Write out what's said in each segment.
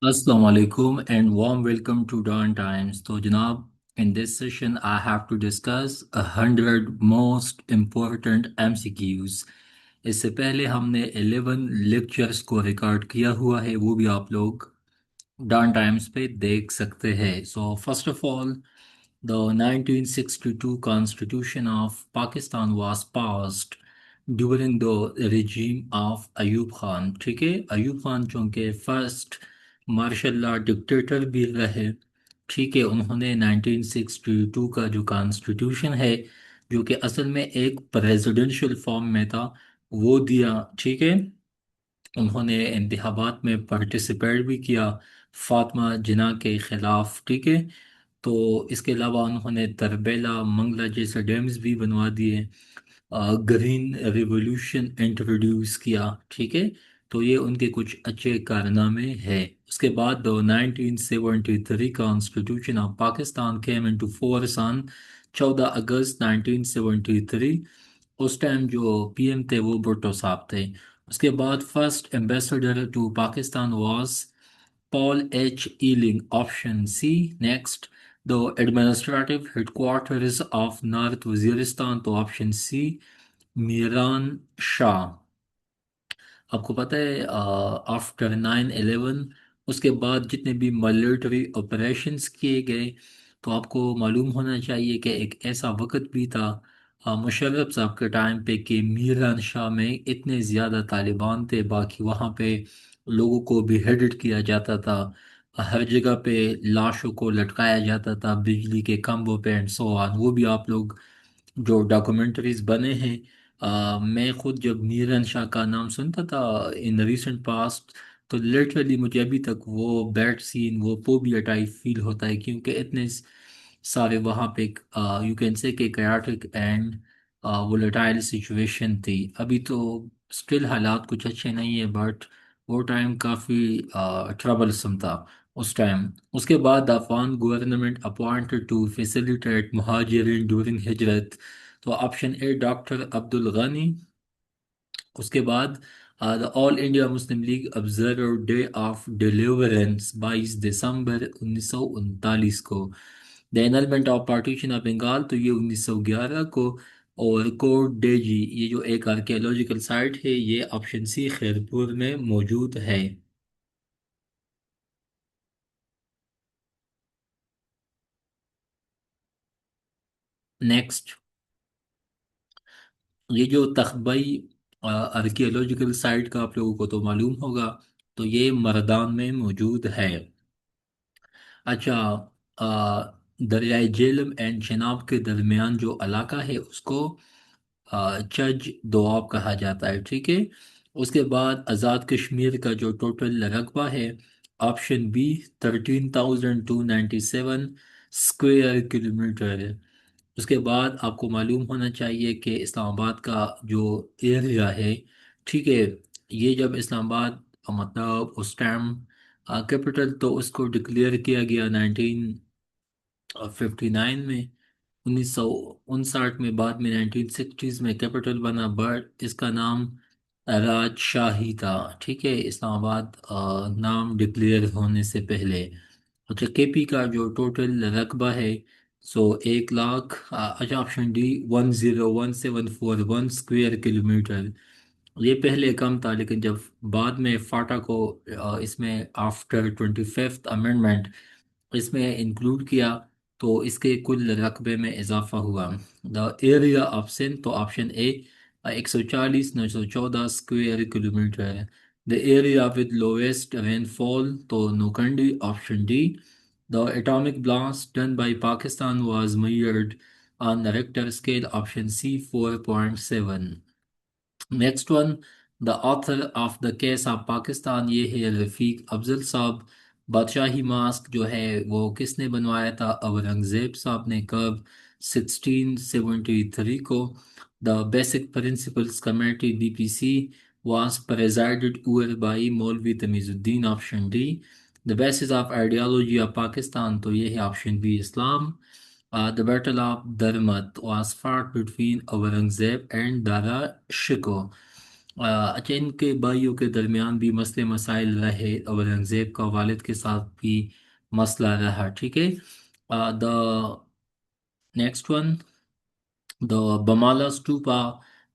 Assalamu alaikum and warm welcome to Dawn Times. So, Janab, in this session, I have to discuss 100 most important MCQs. इससे पहले हमने 11 lectures को record किया हुआ है, वो भी आप लोग डॉन टाइम्स पे देख सकते हैं. So first of all, the 1962 Constitution of Pakistan was passed during the regime of Ayub Khan. ठीक है, अयूब खान चूंकि फर्स्ट मार्शल लॉ डिक्टेटर भी रहे. ठीक है, उन्होंने 1962 का जो कॉन्स्टिट्यूशन है, जो कि असल में एक प्रेसिडेंशियल फॉर्म में था, वो दिया. ठीक है, उन्होंने इंतखाबात में पार्टिसिपेट भी किया फातिमा जिन्ना के खिलाफ. ठीक है, तो इसके अलावा उन्होंने तरबेला मंगला जैसे डैम्स भी बनवा दिए. ग्रीन रिवॉल्यूशन इंट्रोड्यूस किया. ठीक है, तो ये उनके कुछ अच्छे कारनामे हैं. उसके बाद 1973 constitution of Pakistan came into force on 14 अगस्त 1973. उस टाइम जो पीएम थे वो भुट्टो साहब थे. उसके बाद first ambassador to Pakistan was Paul H. Ealing, option C. Next, the administrative headquarters of North Waziristan, तो option C. मीरान शाह. आपको पता है, आफ्टर 9/11 उसके बाद जितने भी मिलिट्री ऑपरेशंस किए गए, तो आपको मालूम होना चाहिए कि एक ऐसा वक्त भी था मुशर्रफ साहब के टाइम पे कि मीरान शाह में इतने ज़्यादा तालिबान थे, बाकी वहाँ पे लोगों को बेहेडेड किया जाता था. हर जगह पे लाशों को लटकाया जाता था बिजली के खंभों पे एंड सो ऑन. वो भी आप लोग जो डॉक्यूमेंट्रीज बने हैं. मैं खुद जब नीरन शाह का नाम सुनता था इन रिसेंट पास्ट, तो लिटरली मुझे अभी तक वो बैड सीन, वो फोबिया टाइप फील होता है, क्योंकि इतने सारे वहाँ पे यू कैन से कि chaotic एंड वोलेटाइल सिचुएशन थी. अभी तो स्टिल हालात कुछ अच्छे नहीं है, बट वो टाइम काफ़ी ट्रबलसम था उस टाइम. उसके बाद Afghan government appointed to facilitate muhajirin during Hijrat, तो option A doctor Abdul Ghani. उसके बाद the all India Muslim League observe day of deliverance 22 December 1939 को. The annulment of partition of Bengal, तो ये 1911 को. और कोट डेजी, ये जो एक आर्कियोलॉजिकल साइट है, ये ऑप्शन सी खैरपुर में मौजूद है. नेक्स्ट, ये जो तख्बई आर्कियोलॉजिकल साइट का आप लोगों को तो मालूम होगा, तो ये मरदान में मौजूद है. अच्छा, दरियाई जेलम एंड चेनाब के दरमियान जो इलाका है उसको चज दोआब कहा जाता है. ठीक है, उसके बाद आज़ाद कश्मीर का जो टोटल रकबा है, ऑप्शन बी 13,297 स्क्वायर किलोमीटर है. उसके बाद आपको मालूम होना चाहिए कि इस्लामाबाद का जो एरिया है, ठीक है, ये जब इस्लामाबाद मतलब उस टाइम कैपिटल, तो उसको डिक्लेयर किया गया 1959 में, 1959 में, बाद में 1960s में कैपिटल बना, बट इसका नाम राजशाही था. ठीक है, इस्लामाबाद नाम डिक्लेयर होने से पहले. अच्छा, केपी का जो टोटल रकबा है, सो 1 लाख, अच्छा ऑप्शन डी 101741 स्क्वायर किलोमीटर. ये पहले कम था, लेकिन जब बाद में फाटा को इसमें आफ्टर 25th अमेंडमेंट इसमें इंक्लूड किया, तो इसके कुल रकबे में इजाफा हुआ. द एरिया ऑफ सिंध, तो option A 140,914 square kilometre. The area with lowest rainfall, तो Nokkundi, option D. The atomic blast done by Pakistan was measured on the Richter scale, option C 4.7. Next one, the author of the case of Pakistan, ये है रफ़ीक अफजल साहब. बादशाही mask जो है वो किसने बनवाया था? औरंगज़ेब साहब ने. कब? 1673 को. The basic principles committee BPC was presided over by Maulvi Tamizuddin, option D. The basis of ideology of Pakistan, तो ये है option B Islam. The Battle of Darmat was fought between Aurangzeb and Dara Shikoh. अच्छा, इनके भाइयों के दरमियान भी मसले मसाइल रहे, औरंगजेब का वालिद के साथ भी मसला रहा। ठीक है। The next one, the Bhamala stupa.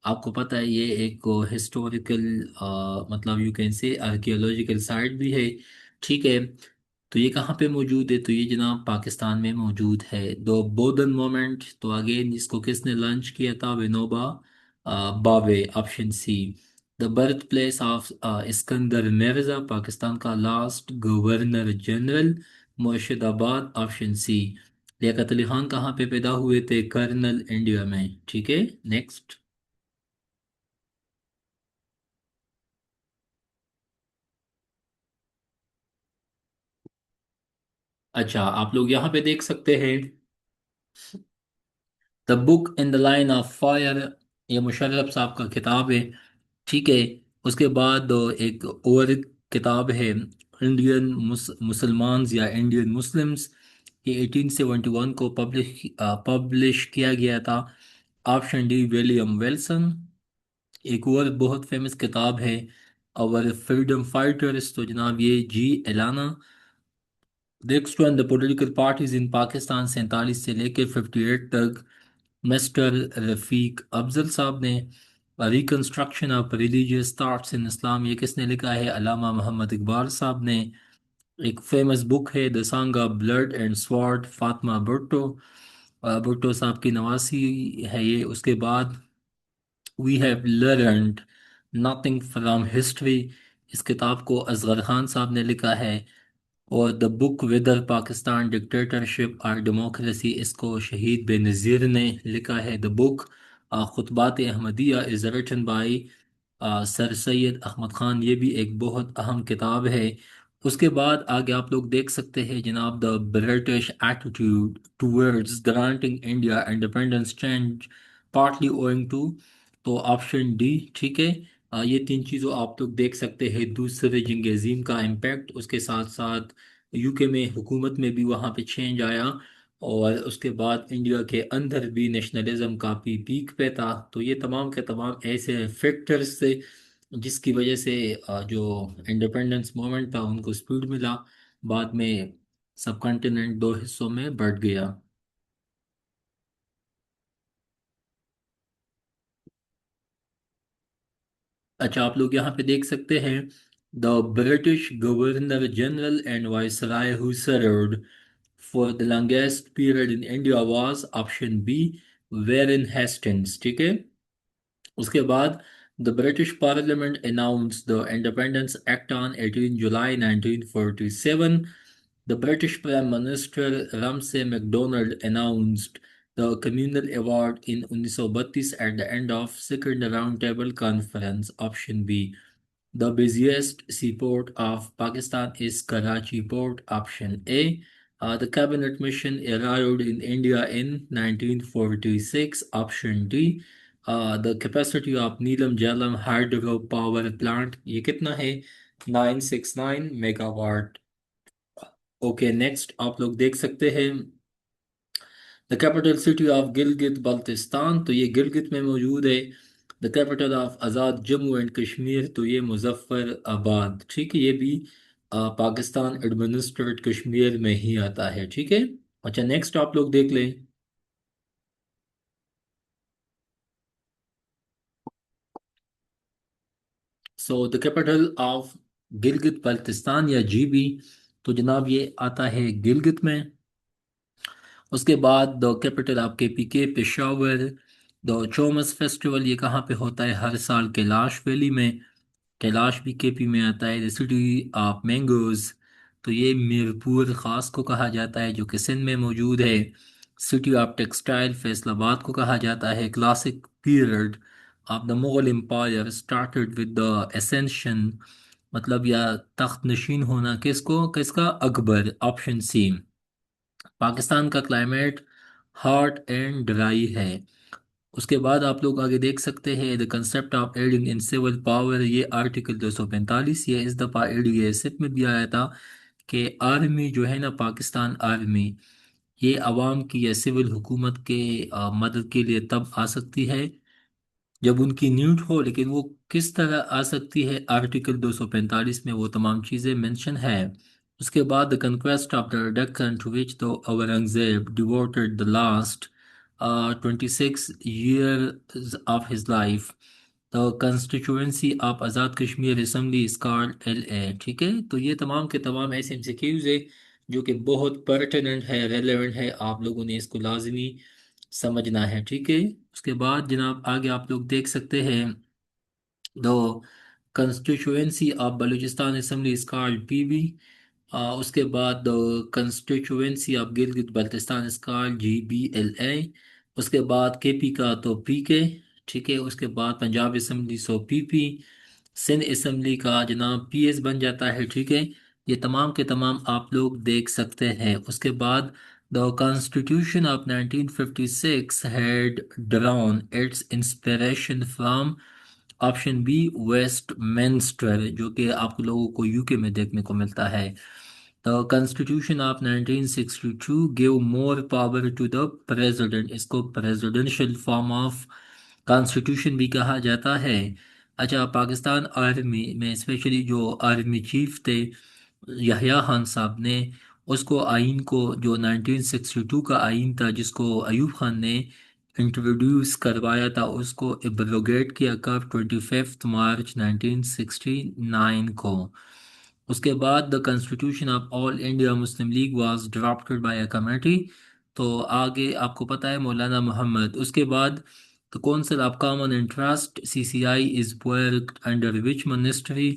आपको पता है ये एक हिस्टोरिकल, मतलब you can say archaeological site भी है। ठीक है। तो ये कहाँ पे मौजूद है? तो ये जनाब पाकिस्तान में मौजूद है। द बोधन मोमेंट, तो अगेन इसको किसने लॉन्च किया था? Vinoba Bhave, option C. The birth place of Iskander Mirza, Pakistan का last governor general, Murshidabad, option C. Liaquat Ali Khan कहाँ पे पैदा हुए थे? कर्नल, इंडिया में। ठीक है। नेक्स्ट। अच्छा, आप लोग यहाँ पे देख सकते हैं the book in the line of fire, ये मुशर्रफ साहब का किताब है। ठीक है। उसके बाद एक और किताब है, इंडियन मुसलमान या इंडियन मुस्लिम्स, ये 1871 को पब्लिश किया गया था। Option D William Wilson. एक और बहुत फेमस किताब है, और फ्रीडम फाइटर्स, तो जनाब ये G Allana. Next one, the political parties in Pakistan, 47 से लेकर 58 तक, मिस्टर रफीक अफजल साहब ने। Reconstruction of religious thoughts in Islam, ये किसने लिखा है? अलामा मोहम्मद इकबाल साहब ने। एक फेमस बुक है the song of blood and sword, Fatima Bhutto. Bhutto साहब की नवासी है ये। उसके बाद we have learned nothing from history, इस किताब को असगर खान साहब ने लिखा है। और the book whether Pakistan dictatorship और डेमोक्रेसी, इसको शहीद बेनज़ीर ने लिखा है। The book Khutbat Ahmadiya is written by sir Syed Ahmad Khan, ये भी एक बहुत अहम किताब है। उसके बाद आगे आप लोग देख सकते हैं जनाब, the British attitude towards granting India independence change partly owing to, तो ऑप्शन डी। ठीक है। ये तीन चीज़ों आप लोग देख सकते हैं, दूसरे जंग अजीम का इम्पैक्ट, उसके साथ साथ यूके में हुकूमत में भी वहाँ पे चेंज आया, और उसके बाद इंडिया के अंदर भी नेशनलिज्म काफ़ी पीक पे था। तो ये तमाम के तमाम ऐसे फैक्टर्स थे जिसकी वजह से जो इंडिपेंडेंस मूवमेंट था उनको स्पीड मिला। बाद में सब कॉन्टिनेंट दो हिस्सों में बढ़ गया। अच्छा, आप लोग यहाँ पे देख सकते हैं the British governor general and viceroy who served for the longest period in India was, option B, Warren Hastings. ठीक है। उसके बाद the British parliament announce the independence act on 18 July 1947। The British prime minister Ramsay MacDonald announced the communal award in 1932 at the end of second round table conference, option B. The busiest seaport of Pakistan is Karachi Port, option A. The cabinet mission arrived in India in 1946, option D. The capacity of Neelam Jalam hydro power plant, ये कितना है? 969 megawatt. Okay, next आप लोग देख सकते हैं the capital city of Gilgit Baltistan, तो ये गिलगित में मौजूद है। The capital of Azad Jammu and Kashmir, तो ये मुजफ्फराबाद। ठीक है। ये भी पाकिस्तान एडमिनिस्ट्रेट कश्मीर में ही आता है। ठीक है। अच्छा, नेक्स्ट आप लोग देख लें। So the capital of Gilgit Baltistan या जीबी, तो जनाब ये आता है गिलगित में। उसके बाद the capital of KPK Peshawar. The Chaumos festival ये कहाँ पे होता है? हर साल कैलाश वैली में। कैलाश भी केपी में आता है। द सिटी ऑफ मैंगोज, तो ये मीरपुर खास को कहा जाता है जो कि सिंध में मौजूद है। सिटी ऑफ टेक्सटाइल फैसलाबाद को कहा जाता है। Classic period of the Mughal empire started with the accession, मतलब या तख्त नशीन होना किसको किसका? Akbar, option C. पाकिस्तान का क्लाइमेट हॉट एंड ड्राई है। उसके बाद आप लोग आगे देख सकते हैं the concept of aiding in civil power, ये आर्टिकल 245, ये इस दफ़ा एडीएसएफ में भी आया था कि आर्मी जो है ना, पाकिस्तान आर्मी, ये अवाम की या सिविल हुकूमत के मदद के लिए तब आ सकती है जब उनकी नीड हो, लेकिन वो किस तरह आ सकती है, आर्टिकल 245 में वो तमाम चीज़ें मेंशन है। उसके बाद the conquest of the Deccan to which the Aurangzeb devoted the last 26 years of his life, the constituency of Azad Kashmir assembly Scott LA। ठीक है, तो ये तमाम के तमाम ऐसे MCQs है जो कि बहुत पर्टिनेंट है, रेलेवेंट है, आप लोगों ने इसको लाजमी समझना है। ठीक है, उसके बाद जनाब आगे आप लोग देख सकते हैं, the constituency of Balochistan assembly is called PB। उसके बाद the constituency of Gilgit Baltistan is called GBLA। उसके बाद KP का तो PK। ठीक है, उसके बाद पंजाब असम्बली सो PP। सिंध असम्बली का जनाब PS बन जाता है। ठीक है, ये तमाम के तमाम आप लोग देख सकते हैं। उसके बाद the constitution of 1956 had drawn it's inspiration from option B Westminster, जो कि आप लोगों को UK में देखने को मिलता है। The constitution of 1962 give more power to the president, इसको प्रेसिडेंशियल फॉर्म ऑफ कॉन्स्टिट्यूशन भी कहा जाता है। अच्छा, पाकिस्तान आर्मी में स्पेशली जो आर्मी चीफ थे यहया खान साहब ने, उसको आइन को जो 1962 का आइन था जिसको अयूब खान ने इंट्रोड्यूस करवाया था, उसको एब्रोगेट किया कब, 25 मार्च 1969 को। उसके बाद the constitution of all India Muslim League was drafted bye a committee. तो आगे आपको पता है मौलाना मोहम्मद। उसके बाद the council of common interest CCI is worked under which ministry,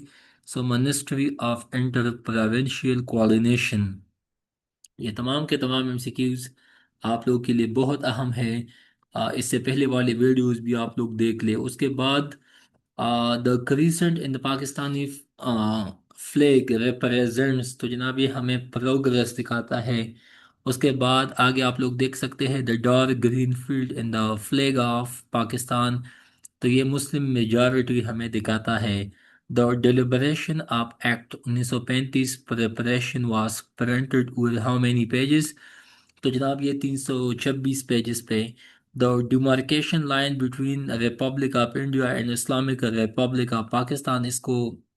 so ministry of inter provincial coordination. ये तमाम के तमाम MCQs आप लोग के लिए बहुत अहम है। इससे पहले वाले वीडियोस भी आप लोग देख ले। उसके बाद the crescent in the Pakistani flag represents, तो जनाब ये हमें प्रोग्रेस दिखाता है। उसके बाद आगे आप लोग देख सकते हैं the dark green field in the flag of Pakistan, तो ये मुस्लिम मेजॉरिटी हमें दिखाता है। The डिलिबरेशन of act 1935 preparation was printed over how many pages, तो जनाब ये 326 पेजेस पे। The demarcation line between Republic of India and Islamic Republic of Pakistan, इसको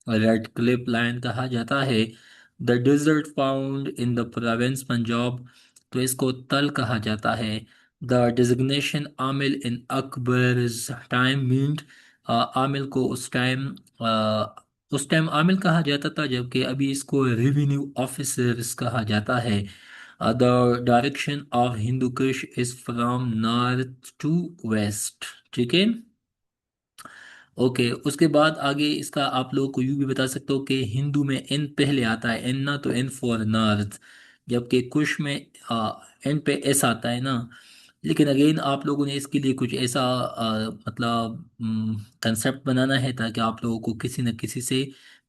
रेड क्लिप लाइन कहा जाता है। The dessert found in the province Punjab, तो इसको तल कहा जाता है। The designation Aamil in Akbar time meant, आमिल को उस टाइम आमिल कहा जाता था, जबकि अभी इसको रेवेन्यू ऑफिसर्स कहा जाता है। The direction of Hindu Kush is from north to west. ठीक है, ओके। उसके बाद आगे इसका आप लोगों को यूं भी बता सकते हो कि हिंदू में N पहले आता है, N ना, तो N फॉर नॉर्थ, जबकि कुश में N पे S आता है ना। लेकिन अगेन आप लोगों ने इसके लिए कुछ ऐसा मतलब कंसेप्ट बनाना है ताकि आप लोगों को किसी न किसी से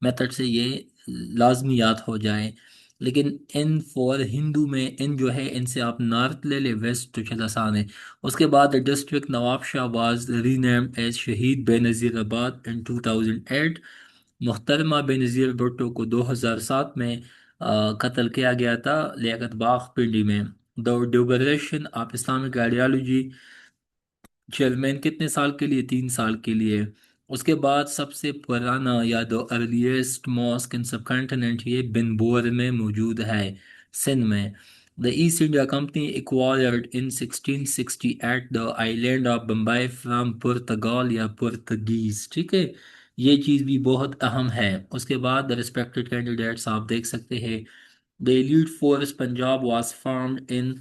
मेथड से ये लाजमी याद हो जाए। लेकिन N फॉर हिंदू में N जो है, N से आप नॉर्थ ले ले, वेस्ट तो चल आसान है। उसके बाद district Nawabshah was renamed as Shaheed Benazir आबाद इन 2008। मुहतरमा बेनज़ीर भुट्टो को 2007 में कत्ल किया गया था लियाकत बाग पिंडी में। The duration of Islamic ideology, chairman कितने साल के लिए, 3 साल के लिए। उसके बाद सबसे पुराना या द अर्लीस्ट मॉस्क इन सब कॉन्टिनेंट, ये बिनबोर में मौजूद है, सिंध में। The East India company acquired in 1668 the island of Bombay from Portugal या पुर्तगीज। ठीक है, ये चीज़ भी बहुत अहम है। उसके बाद द रिस्पेक्टेड कैंडिडेट्स आप देख सकते हैं, the elite force Punjab was formed in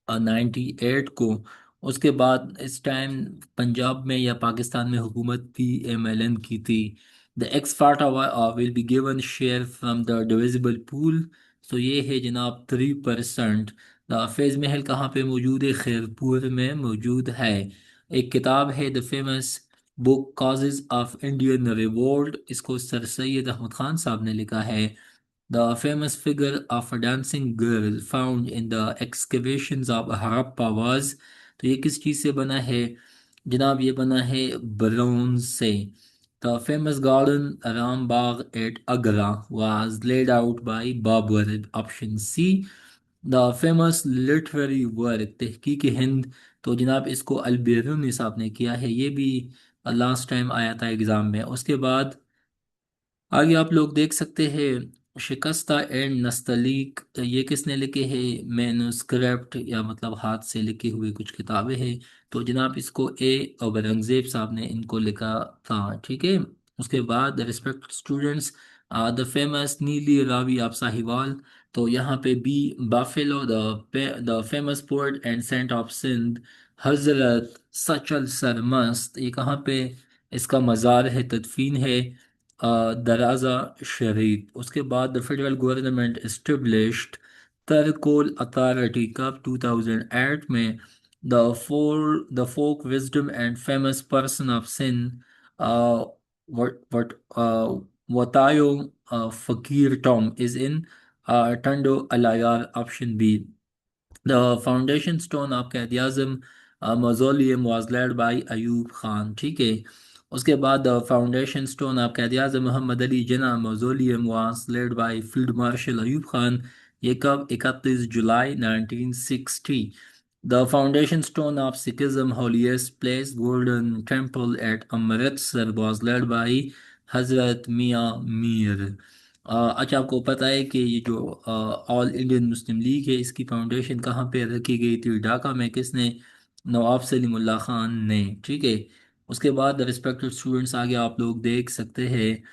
98 को। उसके बाद इस टाइम पंजाब में या पाकिस्तान में हुकूमत PMLN की थी। The x Phata will be given share from the divisible pool, तो ये है जनाब 3%। द फेज महल कहाँ पे मौजूद है, खैरपुर में मौजूद है। एक किताब है the famous book causes of Indian revolt, इसको सर सैयद अहमद खान साहब ने लिखा है। The famous figure of a dancing girl found in the excavations of Harappa was, तो ये किस चीज़ से बना है जनाब, ये बना है ब्रोंज से। The famous garden Rambagh at Agra was laid out by Babur, option C। The famous literary work तहकीक हिंद, तो जनाब इसको अलबेरुनी साहब ने किया है, ये भी लास्ट टाइम आया था एग्ज़ाम में। उसके बाद आगे आप लोग देख सकते हैं शिकस्ता एंड नस्तलीक, ये किसने लिखे हैं? मैन्युस्क्रिप्ट या मतलब हाथ से लिखी हुई कुछ किताबें हैं। तो जनाब इसको औरंगजेब साहब ने इनको लिखा था, ठीक है। उसके बाद रिस्पेक्ट स्टूडेंट्स, द फेमस नीली रावी ऑफ साहिवाल, तो यहाँ पे B buffalo, the famous poet and saint of Sindh, Hazrat Sachal Sarmast, ये कहाँ पे इसका मज़ार है, तदफीन है? दराजा शरीफ। उसके बाद the federal government established Thar coal authority कब? 2008 में। The folk wisdom and famous person of Sindh, वट Watayo Faqir tomb is in Tando Allahyar, option B. The foundation stone of Quaid-e-Azam mausoleum was laid by Ayub Khan, ठीक है। उसके बाद the foundation stone of Quaid-e-Azam Mohammad Ali Jinnah mausoleum was laid by Field Marshal Ayub Khan, ये कब? 31 जुलाई 1960। The foundation stone of Sikhism holiest place golden temple at Amritsar was laid by हजरत मियाँ मीर। अच्छा, आपको पता है कि ये जो ऑल इंडियन मुस्लिम लीग है, इसकी फाउंडेशन कहाँ पे रखी गई थी? ढाका में। किसने? नवाब सलीमुल्लाह खान ने, ठीक है। उसके बाद रिस्पेक्टेड स्टूडेंट्स, आगे आप लोग देख सकते हैं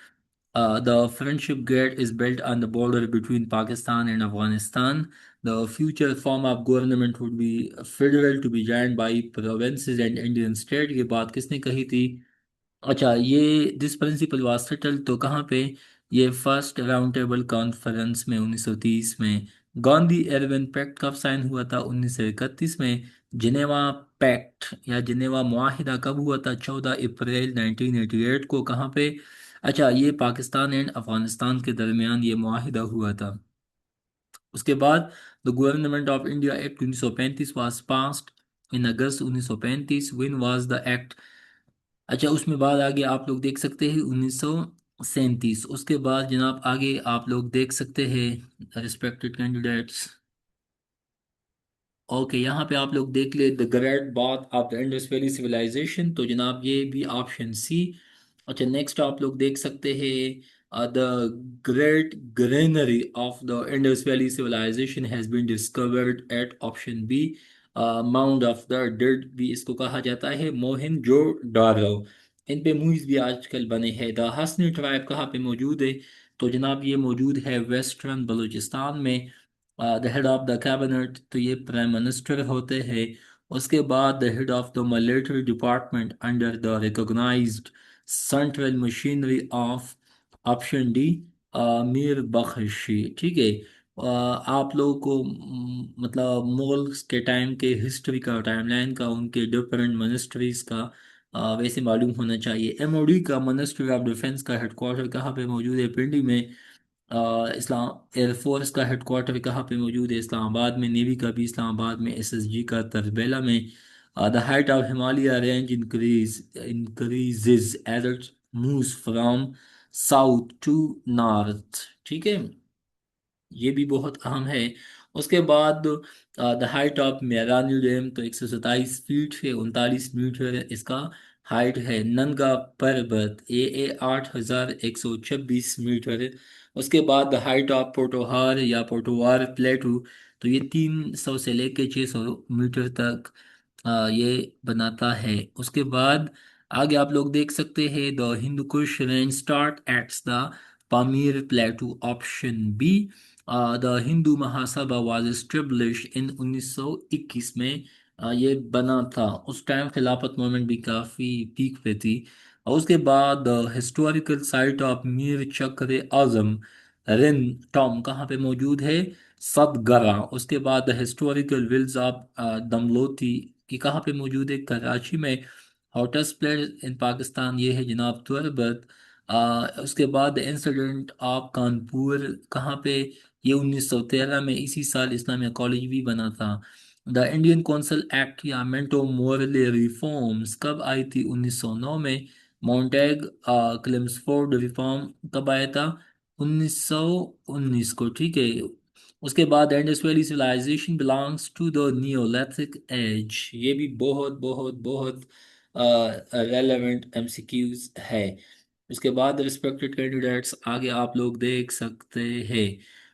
the friendship gate is built on the border between Pakistan and Afghanistan, the future form of government would be federal to be joined by provinces and Indian state, ये बात किसने कही थी? अच्छा, ये दिस प्रिंसिपल वाज सेटल्ड तो कहाँ पे? ये फर्स्ट राउंड टेबल कॉन्फ्रेंस में 1930 में। गांधी एरविन पैक्ट कब साइन हुआ था? 1931 में। जिनेवा पैक्ट या जिनेवा मुआहिदा कब हुआ था? 14 अप्रैल 1988 को। कहाँ पे? अच्छा, ये पाकिस्तान एंड अफगानिस्तान के दरमियान ये मुआहिदा हुआ था। उसके बाद the government of India act 1935 was passed in August 1935, when was the act? अच्छा, उसमें बाद आगे आप लोग देख सकते हैं 1937। उसके बाद जनाब आगे आप लोग देख सकते हैं रिस्पेक्टेड कैंडिडेट्स। ओके, यहाँ पे आप लोग देख ले the great bath of the Indus valley civilisation, तो जनाब ये भी ऑप्शन सी। अच्छा, नेक्स्ट आप लोग देख सकते हैं the great granary of the Indus valley civilisation has been discovered at, option B. Mound of the dead भी इसको कहा जाता है, मोहनजोदारो। इन पे मूवीज भी आजकल बने हैं। द हसनी ट्राइब कहाँ पे मौजूद है? तो जनाब ये मौजूद है वेस्टर्न बलूचिस्तान में। The head of the cabinet, तो ये प्राइम मिनिस्टर होते हैं। उसके बाद the head of the military department under the recognised central machinery of, option D, Mir Bakhshi, ठीक है। आप लोगों को मतलब मुगल्स के टाइम के हिस्ट्री का, टाइमलाइन का, उनके डिफरेंट मिनिस्ट्रीज का वैसे मालूम होना चाहिए। एमओडी का, मिनिस्ट्री ऑफ डिफेंस का हेडक्वार्टर कहाँ पे मौजूद है? पिंडी में। इस्लाम एयरफोर्स का हेडक्वार्टर कहाँ पे मौजूद है? इस्लामाबाद में। नेवी का भी इस्लामाबाद में। एसएसजी का तरबेला में। The height of Himalaya range increases as it moves from south to north, ठीक है। ये भी बहुत अहम है। उसके बाद the height of Mirani dam, तो 127 फीट है, 39 मीटर इसका हाइट है। नंगा पर्वत, ए 8,126 मीटर है। उसके बाद द हाइट ऑफ पोटोहार या पोटोवार प्लेटू, तो ये 300 से लेके 600 मीटर तक ये बनाता है। उसके बाद आगे आप लोग देख सकते हैं the Hindu Kush range start at the Pamir plateau, option B. The Hindu Mahasabha was establish in 1921 में। ये बना था। उस टाइम खिलाफत मूवमेंट भी काफ़ी पीक पे थी। और उसके बाद the historical site of Mir चक्र आजम रिन टॉम कहाँ पे मौजूद है? सतगरा। उसके बाद द हिस्टोरिकल विल्स ऑफ दमलोती की कहाँ पे मौजूद है? कराची में। हॉटेस्ट प्लेस इन पाकिस्तान ये है जनाब तुरबत। उसके बाद इंसिडेंट ऑफ कानपुर कहाँ पे? ये 1913 में, इसी साल इस्लामिया कॉलेज भी बना था। द इंडियन कौंसिल एक्ट या मेंटो मोरले रिफॉर्म्स कब आई थी? 1909 में। मॉन्टेग क्लेम्सफोर्ड रिफॉर्म कब आया था? 1919 को, ठीक है। उसके बाद Indus valley civilisation belongs to the Neolithic age. ये भी बहुत बहुत बहुत रेलेवेंट एमसीक्यूज है। उसके बाद रिस्पेक्टेड कैंडिडेट्स आगे आप लोग देख सकते हैं।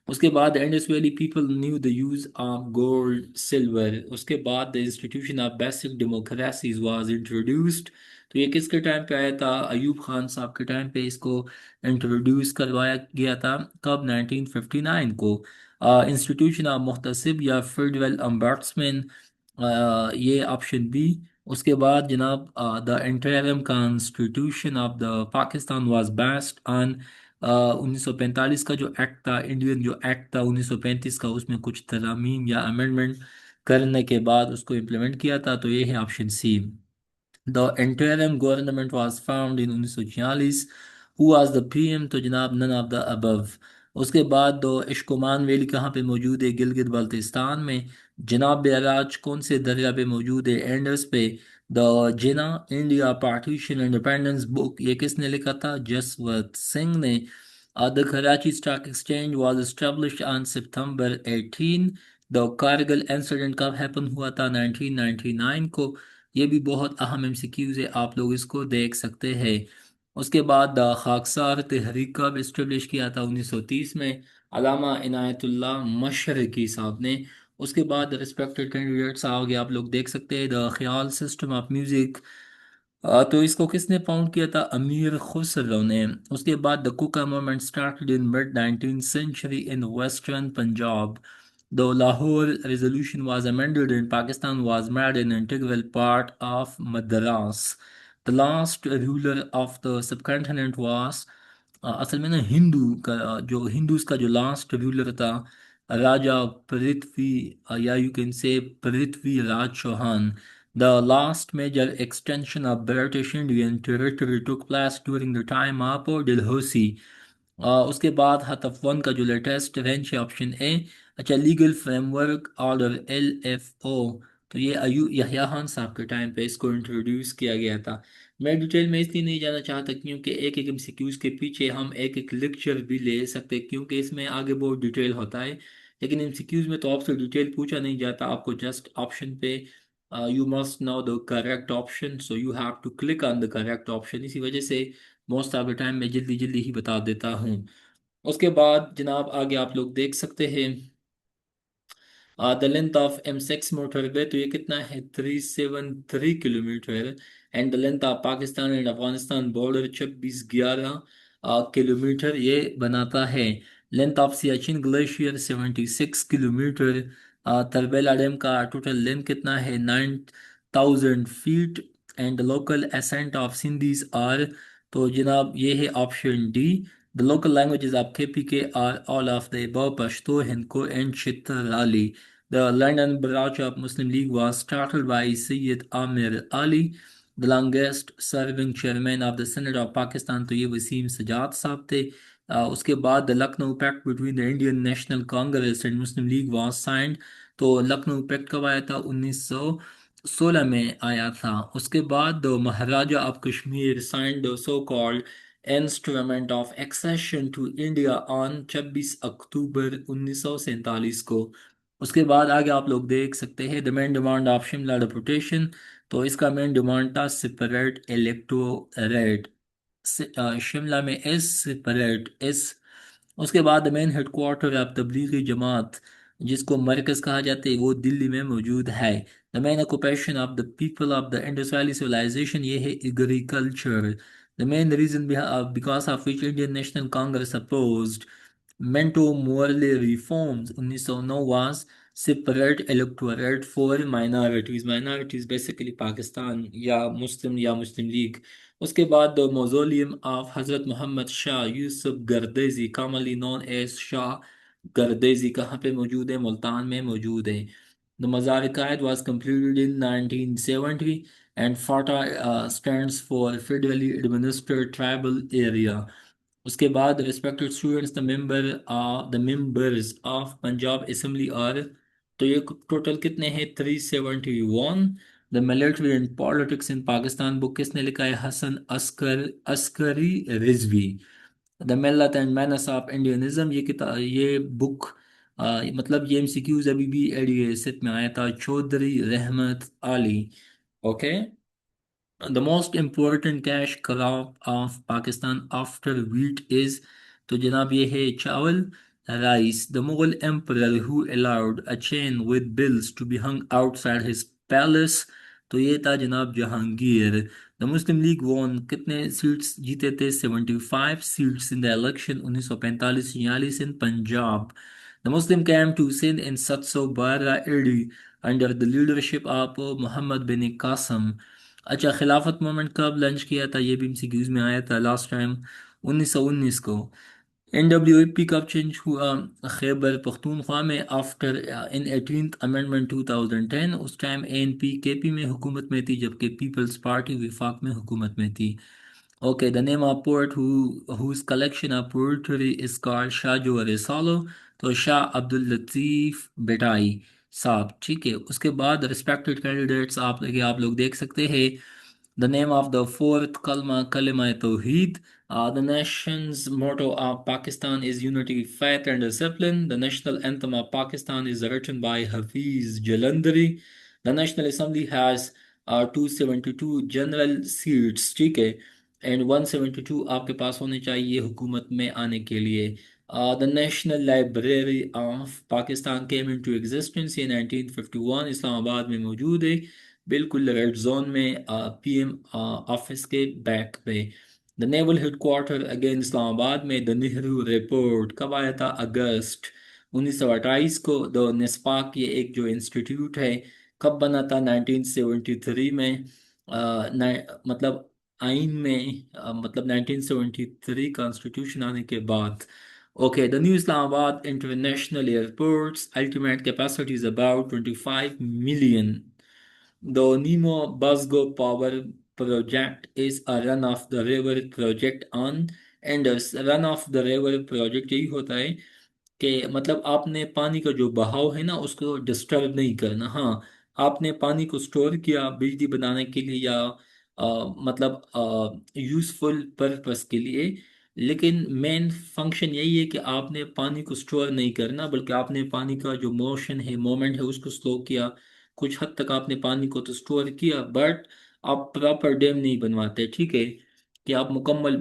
उसके बाद Indus valley people new the use of gold silver. उसके बाद the institution of basic democracies was introduced. तो ये किसके टाइम पे आया था? अयूब खान साहब के टाइम पे इसको इंट्रोड्यूस करवाया गया था। कब? 1959 को। इंस्टीट्यूशन ऑफ मुहतसिब या फेडरल अम्बर्ट्समैन, ये ऑप्शन बी। उसके बाद जनाब the interim constitution of the Pakistan was based on 1945 का जो एक्ट था, इंडियन जो एक्ट था 1935 का, उसमें कुछ तरमीम या अमेंडमेंट करने के बाद उसको इम्प्लीमेंट किया था। तो ये है option C. The interim government was found in 1946। Who was the PM? तो जनाब none of the above। उसके बाद दो इश्कुमान वैली कहाँ पे मौजूद है? गिलगित बल्तिस्तान में। जनाब बराज कौन से दरिया पे मौजूद है? एंडस पे। The Jinnah India partition independence book, ये किसने लिखा था? जसवंत सिंह ने। The Karachi stock exchange was established on September 18। The Kargil incident कब हैपन हुआ था? 1999 को। ये भी बहुत अहम एमसीक्यूज है, आप लोग इसको देख सकते हैं। उसके बाद खाकसार तहरीक कब इस्टेब्लिश किया था? 1930 में, अलामा इनायतुल्लाह मशरकी साहब ने। उसके बाद रिस्पेक्टेड कैंडिडेट्स आगे आप लोग देख सकते हैं। द ख्याल सिस्टम ऑफ म्यूजिक, तो इसको किसने फाउंड किया था? अमीर खुसरो ने। उसके बाद the Kuka movement started in mid 19th century in western Punjab. The Lahore resolution was amended and Pakistan was made an integral part of Madras। The last ruler of the subcontinent was, असल में ना हिंदू का, जो हिंदूज का जो last ruler था, राजा पृथ्वी, या you can से Prithvi Raj Chauhan. The last major extension of British Indian territory took place during the time of Dalhousie। उसके बाद हतफ वन का जो लेटेस्ट रेंच है ऑप्शन ए। अच्छा, लीगल फ्रेमवर्क ऑर्डर LFO, तो ये अयू यहया खान साहब के टाइम पे इसको इंट्रोड्यूस किया गया था। मैं डिटेल में इसलिए नहीं जाना चाहता क्योंकि एक एक एमसीक्यूज के पीछे हम एक एक लेक्चर भी ले सकते हैं, क्योंकि इसमें आगे बहुत डिटेल होता है। लेकिन एमसीक्यूज में तो आपसे डिटेल पूछा नहीं जाता, आपको जस्ट ऑप्शन पे you must know the correct option, so you have to click on the correct option. इसी वजह से मोस्ट ऑफ द टाइम मैं जल्दी जल्दी ही बता देता हूँ। उसके बाद जनाब आगे आप लोग देख सकते हैं the length of M6 motorway, तो ये कितना है? 373 kilometre. And the length of Pakistan and Afghanistan border 2611 kilometre ये बनाता है। Length of Siachen glacier 76 kilometre. Tarbela dam का टोटल लेंथ कितना है? 9000 feet. And local accent of Sindhis are, तो जनाब ये है option D. The local languages of KPK are all of the above: Pashto, Hindko, and Chitrali। The London branch of Muslim League was started by Sayyid Amir Ali। The longest serving chairman of the Senate of Pakistan, तो ये वसीम सजाद साहब थे। उसके बाद the Lucknow pact between the Indian National Congress and Muslim League was signed. तो Lucknow pact कब आया था? 1916 में आया था। उसके बाद the Maharaja of Kashmir signed the so called instrument of accession to India on 26 October 1947 को। उसके बाद आगे आप लोग देख सकते हैं the main demand of Shimla deputation, तो इसका मेन डिमांड था सेपरेट इलेक्टोरेट। शिमला में एस, सेपरेट एस। उसके बाद main headquarter of Tablighi Jamaat, जिसको मरकज कहा जाता है, वो दिल्ली में मौजूद है। The main occupation of the people of the Indus valley civilisation, ये है agriculture. The main reason because of which Indian National Congress opposed Minto Morley reforms 1909 was separate electorate for minorities। minorities basically Pakistan या मुस्लिम लीग। उसके बाद the mausoleum of Hazrat Mohammad Shah Yusuf Gardezi commonly known as Shah Gardezi कहाँ पे मौजूद है? मुल्तान में मौजूद है। द मज़ार कायद was completed in 1970 and FATA stands for Federally Administered Tribal Area। उसके बाद respected students the members of Punjab assembly are, तो ये टोटल कितने हैं? 371। The military and politics in Pakistan book किसने लिखा है? Hasan Askari Rizvi. The Millat and menace of Indianism, ये किताब, ये बुक मतलब ये एमसीक्यूज अभी भी एडीएसएट में आया था, चौधरी रहमत आली। Okay. The most important cash crop of Pakistan after wheat is, तो जनाब ये है चावल, rice. The Mughal emperor who allowed a chain with bills to be hung outside his palace, तो ये था जनाब Jahangir. The Muslim League won कितने सीट्स जीते थे? 75 seats in the election 1945-46 in Punjab. The Muslim came to Sindh in 712 AD under the leadership of Muhammad bin Qasim. अच्छा, खिलाफत moment कब लंच किया था? ये भी एमसीक्यूज में आया था लास्ट टाइम, 1919 को। एनडब्ल्यूएपी कब चेंज हुआ? खैबर पख्तूनख्वा में आफ्टर इन 18th अमेंडमेंट 2010। उस टाइम एएनपी केपी में हुकूमत में थी, जबकि पीपल्स पार्टी विफाक में हुकूमत में थी। Okay, the name of poet whose collection of poetry is called शाहजो Risalo, तो शाह अब्दुल लतीफ बेटाई साहब। ठीक है, उसके बाद रिस्पेक्टेड कैंडिडेट्स आप लोग देख सकते हैं। The name of the fourth kalima Tawheed. The nation's motto of Pakistan is unity, faith, and discipline. The national anthem of Pakistan is written by Hafiz Jalandhari. The National Assembly has 272 general seats, ठीक है, and 172 आपके पास होने चाहिए हुकूमत में आने के लिए. The National Library of Pakistan came into existence in 1951. Islamabad में मौजूद है, बिल्कुल रेड जोन में, पीएम ऑफिस के बैक पे. The naval headquarter again Islamabad में. द नेहरू रिपोर्ट कब आया था? अगस्त 1928 को. द नेस्पाक, ये एक जो इंस्टीट्यूट है, कब बना था? 1973 में. मतलब आइन में, मतलब 1973 कॉन्स्टिट्यूशन आने के बाद. Okay, the new Islamabad international airports ultimate capacity is about 25 million. The Nemo Busgo Power Project is a run-of-the-river project on Indus. Run-of-the-river project यही होता है कि मतलब आपने पानी का जो बहाव है ना, उसको डिस्टर्ब नहीं करना. हाँ, आपने पानी को स्टोर किया बिजली बनाने के लिए या मतलब यूजफुल पर्पस के लिए, लेकिन मेन फंक्शन यही है कि आपने पानी को स्टोर नहीं करना, बल्कि आपने पानी का जो मोशन है, मोमेंट है, उसको स्लो किया. कुछ हद तक आपने पानी को तो स्टोर किया, बट आप प्रॉपर डैम नहीं बनवाते, ठीक है, कि आप मुकम्मल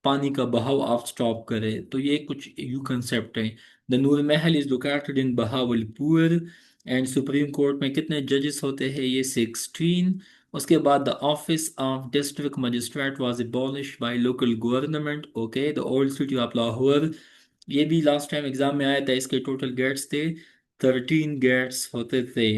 पानी का बहाव आप स्टॉप करें. तो ये कुछ यू कंसेप्ट है. The Noor Mahal is located in Bahawalpur. And supreme court में कितने जजेस होते हैं? ये 16. उसके बाद the office of district magistrate was abolish by local government. Okay, the old city of Lahore, ये भी लास्ट टाइम एग्जाम में आया था. इसके टोटल गेट्स थे 13 गेट्स होते थे.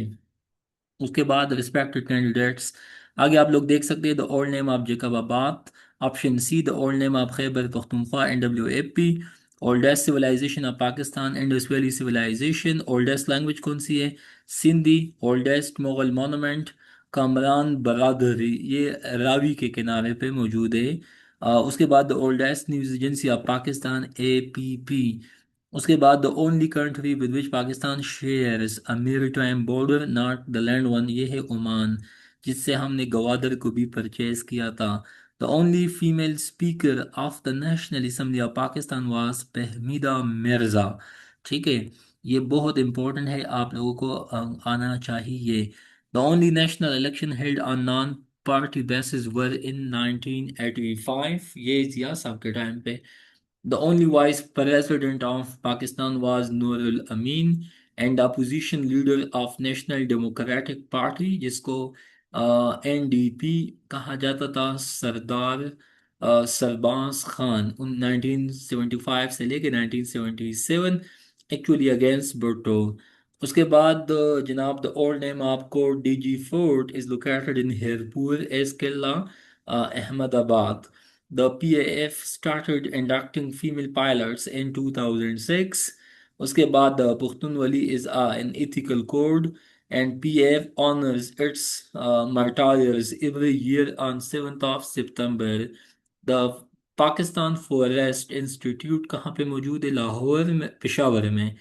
उसके बाद रिस्पेक्टेड कैंडिडेट्स आगे आप लोग देख सकते हैं. The old name of Jacobabad. Option C, the old name of Khyber Pakhtunkhwa, NWFP. Oldest civilisation of Pakistan, Indus valley civilisation. Oldest language कौन सी है? सिंधी. ओल्डेस्ट मुगल मोनूमेंट, कमरान बरादरी, ये रावी के किनारे पे मौजूद है. उसके बाद the oldest news agency of Pakistan, APP. उसके बाद the only country with which Pakistan shares a maritime border not the land one, ये है ओमान, जिससे हमने गवादर को भी परचेज किया था. The only female speaker of the national assembly of Pakistan was Fahmida Mirza. ठीक है, ये बहुत इंपॉर्टेंट है, आप लोगों को आना चाहिए. The only national election held on non party basis were in 1985, ये जिया साहब के टाइम पे. The only vice president of Pakistan was Noor Amin, and the opposition leader of National Democratic Party, जिसको एनडीपी कहा जाता था, सरदार सरबाज खान, उन 1975 से लेके 1977, एक्चुअली अगेंस्ट भुट्टो. उसके बाद जनाब the old name of Kot Diji fort is located in Khairpur as Qila Ahmadabad. The PAF started inducting female pilots in 2006. उसके बाद पुख्तनवली is an ethical code, and PAF honors its martyrs every year on 7th of September. The Pakistan Forest Institute कहाँ पे मौजूद है? लाहौर में, पेशावर में.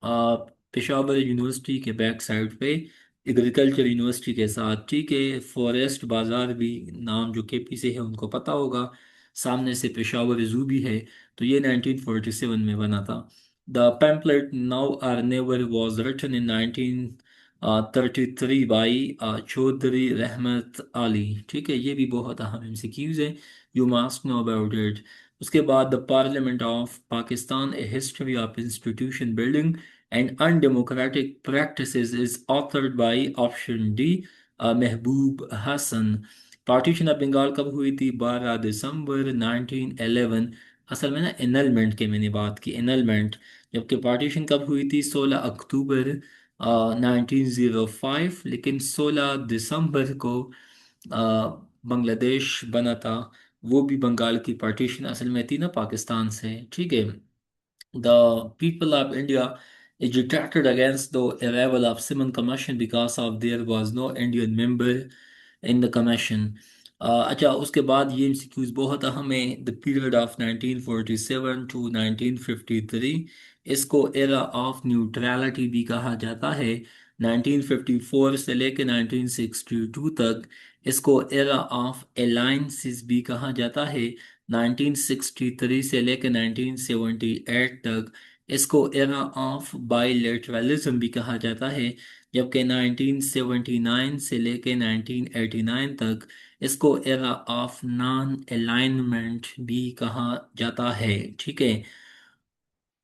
आ, Peshawar university के back side पे, एग्रीकल्चर यूनिवर्सिटी के साथ, ठीक है. फॉरेस्ट बाजार भी नाम जो केपी से है उनको पता होगा. सामने से पेशावर जू भी है. तो ये 1947 में बना था. The pamphlet Now or Never was written in 1933 by Chaudhary रहमत अली। ठीक है, ये भी बहुत अहम एमसीक्यूज है, you must know about it. उसके बाद the parliament of Pakistan A history of institution building and undemocratic practices is authored by option D Mehboob Hasan. Partition of Bengal कब हुई थी? 12 दिसंबर 1911। असल में ना एनलमेंट के मैंने बात की, एनलमेंट। जबकि पार्टीशन कब हुई थी? 16 अक्टूबर 1905, लेकिन 16 दिसंबर को बांग्लादेश बना था। वो भी बंगाल की पार्टीशन असल में थी ना पाकिस्तान से। ठीक है, the people of India agitated against the arrival of Simon Commission because of there was no Indian member in the commission. अच्छा, उसके बाद ये एमसीक्यूज बहुत अहम है। द पीरियड ऑफ 1947 टू 1953, इसको एरा ऑफ न्यूट्रलिटी भी कहा जाता है। 1954 से लेकर 1962 तक इसको एरा ऑफ अलायंसेस भी कहा जाता है। 1963 से लेकर 1978 तक इसको एरा ऑफ बाइलेटरलिज्म भी कहा जाता है। जबकि 1979 से लेकर 1989 तक इसको एरा ऑफ नॉन अलाइनमेंट भी कहा जाता है। ठीक है,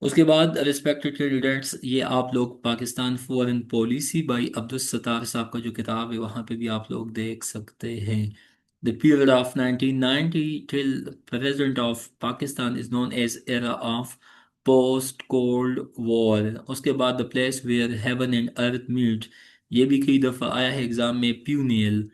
उसके बाद रिस्पेक्टेड कैंडिडेट्स, ये आप लोग Pakistan foreign policy by Abdul Sattar साहब का जो किताब है वहाँ पे भी आप लोग देख सकते हैं। The period of 1990 till present of Pakistan is known as era of post cold war. उसके बाद the place where heaven and earth meet, ये भी कई दफ़ा आया है एग्जाम में, प्यूनियल।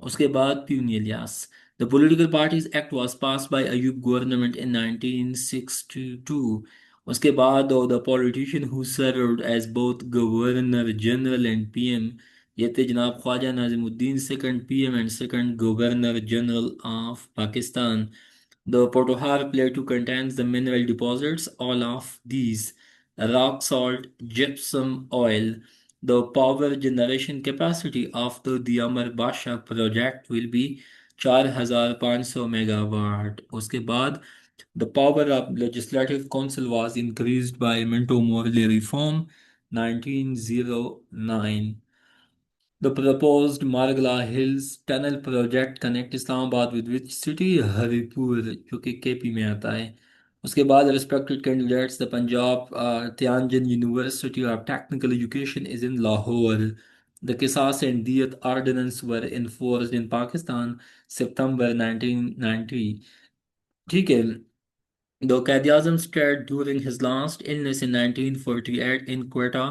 उसके बाद प्यूनिलियास। The political parties act was pass by Ayub government in 1962। उसके बाद the politician who served as both governor general and PM, ये थे जनाब Khawaja Nazimuddin, second PM and second governor general of Pakistan. The Potohar Plateau contains the mineral deposits, all of these: rock salt, gypsum, oil. The power generation capacity of the Diamar Basha project will be 4500 megawatt. उसके बाद the power of legislative council was increased by Minto Morley reform 1909. The proposed Margla Hills Tunnel project connect Islamabad with which city? Haripur, जो कि KP में आता है। उसके बाद respected candidates, the Punjab Tianjin University of Technical Education is in Lahore. The Qisas and Diyat ordinance were enforced in Pakistan September 1990। ठीक है, though Quaid-e-Azam stayed during his last illness in 1948 in Quetta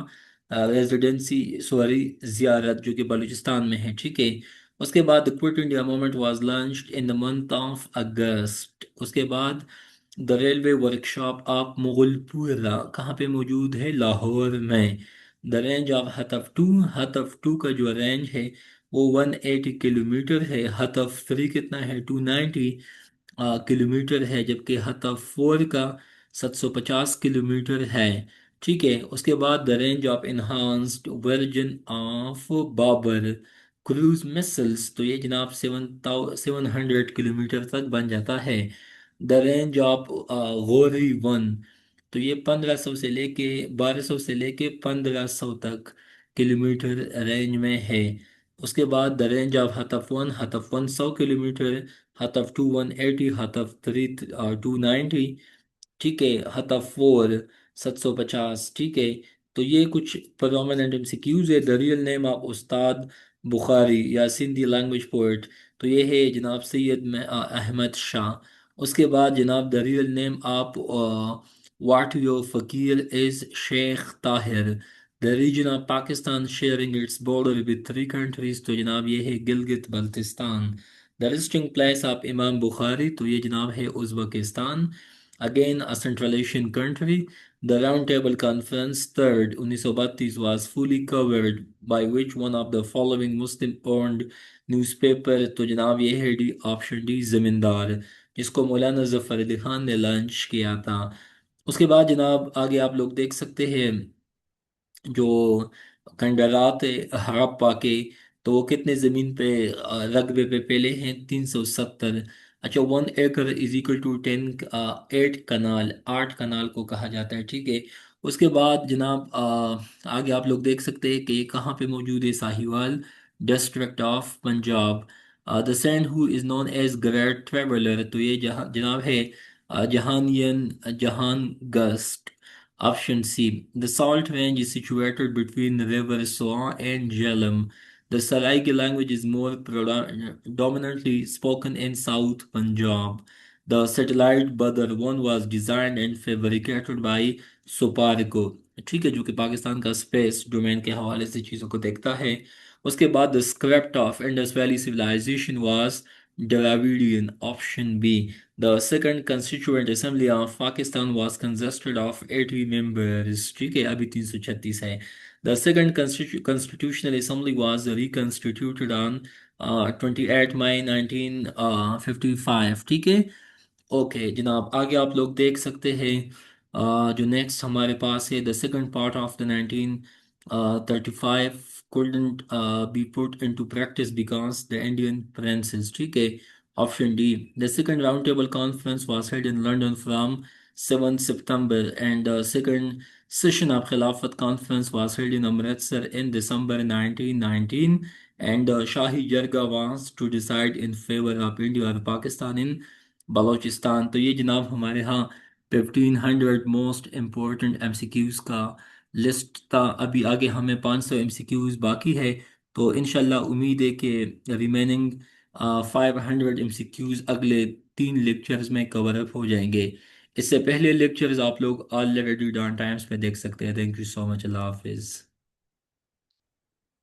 residency, sorry जियारत, जो कि बलूचिस्तान में है। ठीक है, उसके बाद the quit India movement was launched in the month of अगस्त। उसके बाद the railway workshop of Mughalpura कहाँ पे मौजूद है? लाहौर में। द रेंज ऑफ हतफ टू का जो रेंज है वो 180 किलोमीटर है। हतफ थ्री कितना है? 290 किलोमीटर है। जबकि हतफ फोर का 750 किलोमीटर है। ठीक है, उसके बाद the range of enhanced version of Babur cruise missiles, तो ये जनाब 700 किलोमीटर तक बन जाता है। The range of Ghauri one, तो ये 1500 से लेके 1200 से लेके 1500 तक किलोमीटर रेंज में है। उसके बाद the range of Hatf one 100 kilometre, Hatf two 180, Hatf three 290। ठीक है, हतफ फोर 750। ठीक है, तो ये कुछ प्रोमिनेंट एमसीक्यूज है। द रियल नेम ऑफ उस्ताद बुखारी या सिंधी लैंग्वेज पोइट, तो ये है जनाब सैयद अहमद शाह। उसके बाद जनाब the real name of Watayo Faqir is Sheikh Tahir. The region of Pakistan sharing its border with three countries, तो जनाब ये है Gilgit Baltistan. The resting place of Imam Bukhari, तो ये जनाब है Uzbekistan, again a Central Asian country. The Round Table Conference, third, 1932, was fully covered by which one of the following Muslim-owned newspaper? तो जनाब ये है डी, ऑप्शन डी, जमींदार, जिसको मौलाना जफर अली खान ने लॉन्च किया था। उसके बाद जनाब आगे आप लोग देख सकते हैं जो खंडरात हड़प्पा के, तो वो कितने ज़मीन पे रकबे पे पहले हैं? 370। अच्छा, 1 एकड़ इज इक्वल टू 10 8 कनाल, 8 कनाल को कहा जाता है। ठीक है, उसके बाद जनाब आगे आप लोग देख सकते हैं कि ये कहाँ पे मौजूद है, Sahiwal district of Punjab. The saint who is known as great traveller, तो ये जहाँ जनाब है Jahaniyan Jahan Gasht. Option C, the salt range is situated between river Soan and Jhelum. The Saraiki language is more dominantly spoken in South Punjab. The satellite Badr 1 was designed and fabricated by Soparco, ठीक है, जो कि पाकिस्तान का स्पेस डोमेन के हवाले से चीज़ों को देखता है। उसके बाद the script of Indus valley civilisation was Dravidian, option B. The second constituent assembly of Pakistan was consisted of 80 members, ठीक है, अभी 336 है। The second constitutional assembly was reconstituted on 28 मई 1955, ठीक है। ओके जनाब, आगे आप लोग देख सकते हैं जो नेक्स्ट हमारे पास है, the second part of the 1935 couldn't be put into practice because the Indian princes, ठीक है। Option D, the second round table conference was held in London from 7 September and the second session of Khilafat conference was held in Amritsar in December 1919 and the Shahi Jarga was to decide in favor of India और Pakistan in Balochistan. तो ये जनाब हमारे यहाँ 1500 most important MCQs का list था। अभी आगे हमें 500 एमसीक्यूज़ बाकी है, तो इंशाल्लाह उम्मीद है कि रिमेनिंग 500 एमसीक्यूज़ अगले 3 लेक्चर्स में कवर अप हो जाएंगे। इससे पहले लेक्चर्स आप लोग ऑलरेडी डॉन टाइम्स पे देख सकते हैं। थैंक यू सो मच, अल्लाह हाफिज़।